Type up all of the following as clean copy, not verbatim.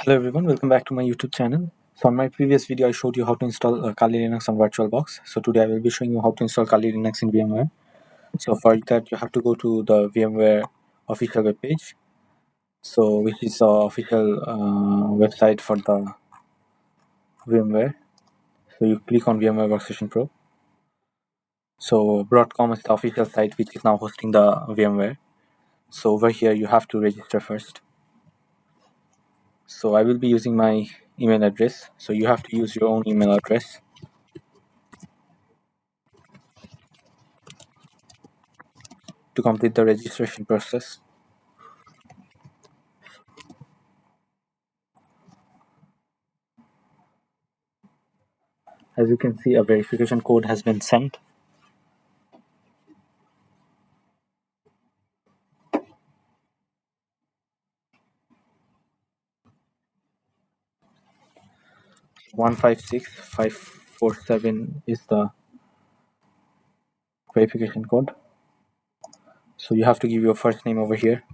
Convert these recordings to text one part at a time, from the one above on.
Hello everyone, welcome back to my YouTube channel. So on my previous video I showed you how to install Kali Linux on VirtualBox. So today I will be showing you how to install Kali Linux in VMware. So for that you have to go to the VMware official webpage. So which is the official website for the VMware. So you click on VMware Workstation Pro. So Broadcom is the official site which is now hosting the VMware. So over here you have to register first. So I will be using my email address. So you have to use your own email address to complete the registration process. As you can see, a verification code has been sent. One 56547 is the verification code. So you have to give your first name over here.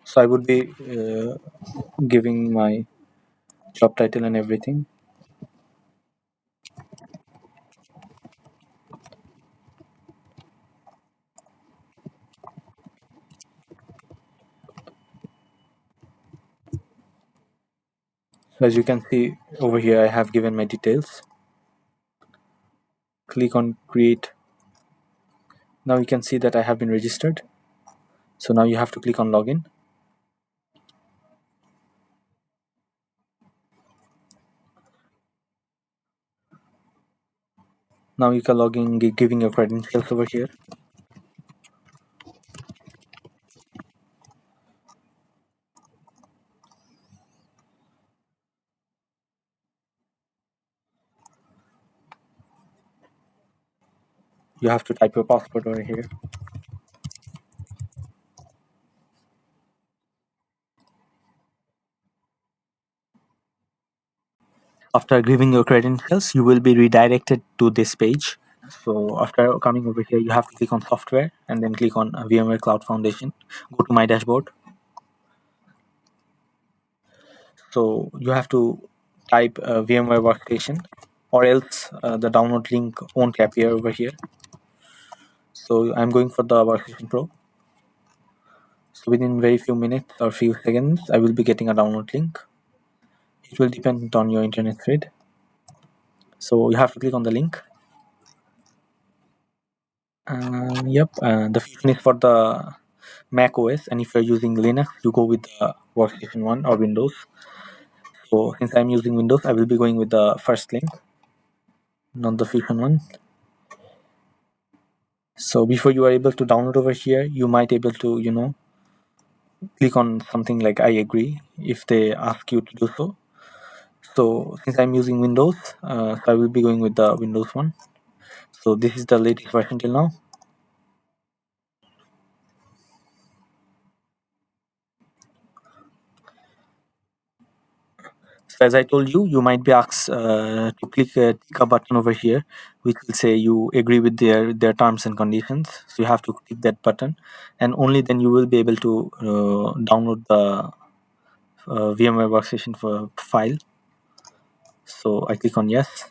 So I would be giving my job title and everything. So as you can see over here, I have given my details. Click on create. Now you can see that I have been registered. So now you have to click on login. Now you can log in giving your credentials over here. You have to type your password over here. After giving your credentials, you will be redirected to this page. So after coming over here, you have to click on software and then click on VMware Cloud Foundation. Go to my dashboard. So you have to type VMware Workstation, or else the download link won't appear over here. So I'm going for the Workstation Pro. So within very few minutes or few seconds, I will be getting a download link. It will depend on your internet speed. So you have to click on the link. The function is for the Mac OS, and if you're using Linux, you go with the Workstation 1 or Windows. So since I'm using Windows, I will be going with the first link, not the Fusion one. So before you are able to download over here, you might able to click on something like I agree if they ask you to do so. So since I'm using Windows, so I will be going with the Windows one. So this is the latest version till now. So as I told you, you might be asked to click a button over here, which will say you agree with their terms and conditions. So you have to click that button, and only then you will be able to download the VMware Workstation file. So I click on yes.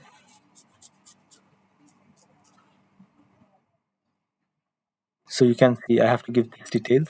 So you can see I have to give these details.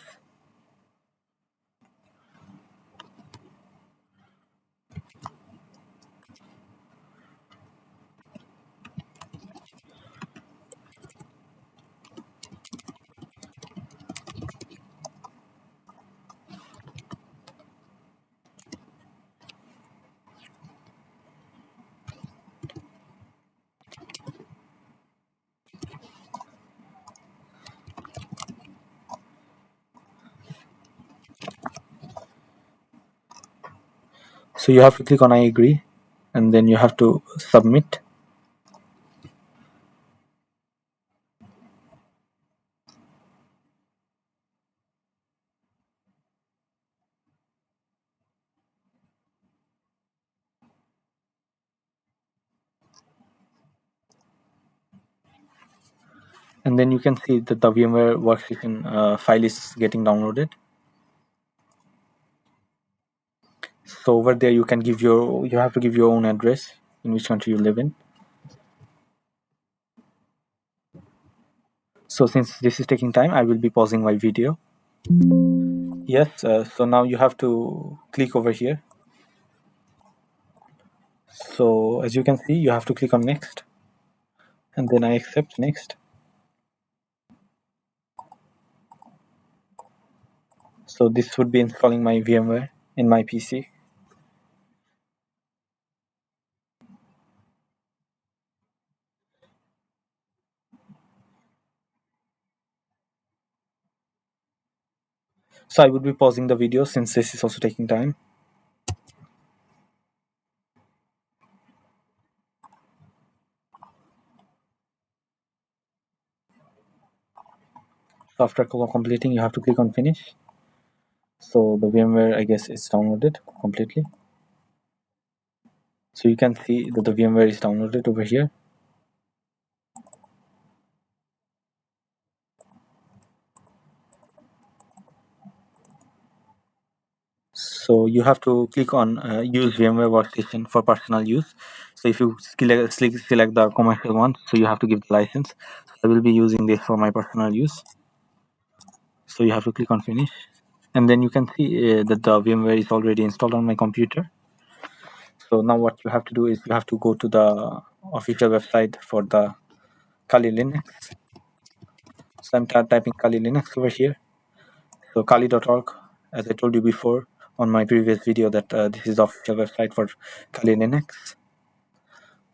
So you have to click on I agree, and then you have to submit. and then you can see that the VMware Workstation file is getting downloaded. So over there you have to give your own address in which country you live in. So since this is taking time, I will be pausing my video. Yes, so now you have to click over here. So as you can see, you have to click on next, and then I accept next. So this would be installing my VMware in my PC. So I would be pausing the video since this is also taking time. So after completing, you have to click on finish. So the VMware, I guess, is downloaded completely. So you can see that the VMware is downloaded over here. So you have to click on use VMware Workstation for personal use. So if you select the commercial one, so you have to give the license. So I will be using this for my personal use. So you have to click on finish, and then you can see that the VMware is already installed on my computer. So now what you have to do is you have to go to the official website for the Kali Linux. So I'm typing Kali Linux over here. So kali.org, as I told you before on my previous video, that this is the official website for Kali Linux.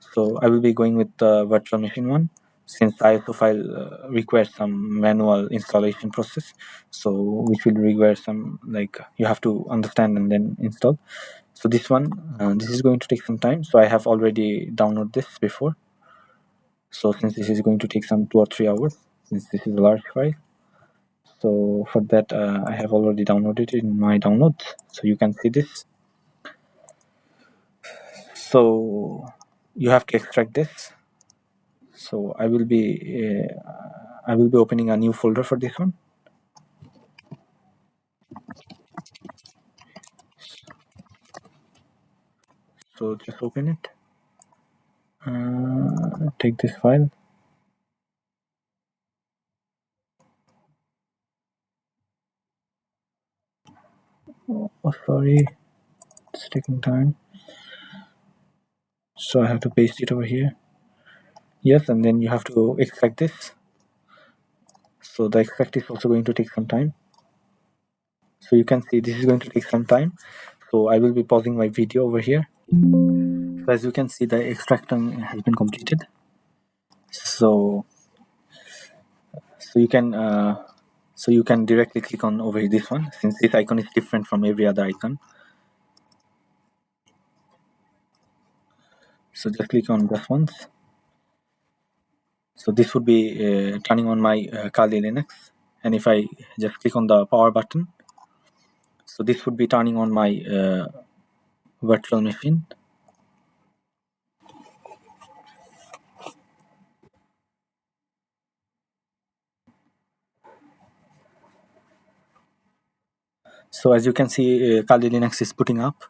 So I will be going with the virtual machine one, since the ISO file requires some manual installation process, so which will require some, like, you have to understand and then install. So this one, this is going to take some time. So I have already downloaded this before. So since this is going to take some 2 or 3 hours, since this is a large file, so for that I have already downloaded it in my downloads. So you can see this. So you have to extract this. So I will be opening a new folder for this one. So just open it. Take this file. Oh, sorry, it's taking time. So I have to paste it over here. Yes, and then you have to extract this. So the extract is also going to take some time. So you can see this is going to take some time. So I will be pausing my video over here. So as you can see, the extracting has been completed. So you can directly click on over this one, since this icon is different from every other icon. So just click on this once. So this would be turning on my Kali Linux, and if I just click on the power button, so this would be turning on my virtual machine. So as you can see, Kali Linux is booting up.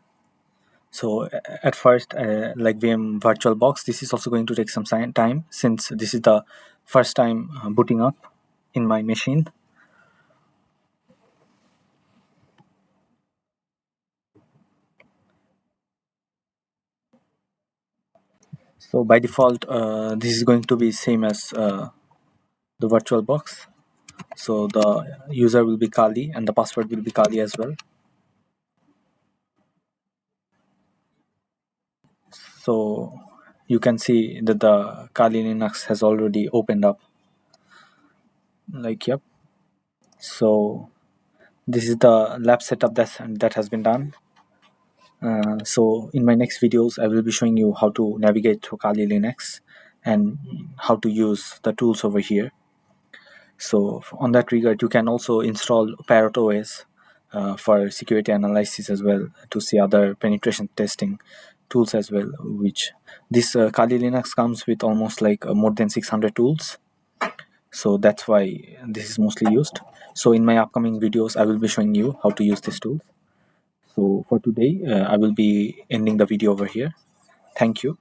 So at first, like VM VirtualBox, this is also going to take some time, since this is the first time booting up in my machine. So by default, this is going to be same as the VirtualBox. So the user will be Kali and the password will be Kali as well. So you can see that the Kali Linux has already opened up. Like, yep. So this is the lab setup that has been done. So in my next videos, I will be showing you how to navigate through Kali Linux and how to use the tools over here. So on that regard, you can also install Parrot OS for security analysis as well, to see other penetration testing tools as well. Which this Kali Linux comes with almost like more than 600 tools. so that's why this is mostly used. So in my upcoming videos I will be showing you how to use this tool. So for today I will be ending the video over here. Thank you.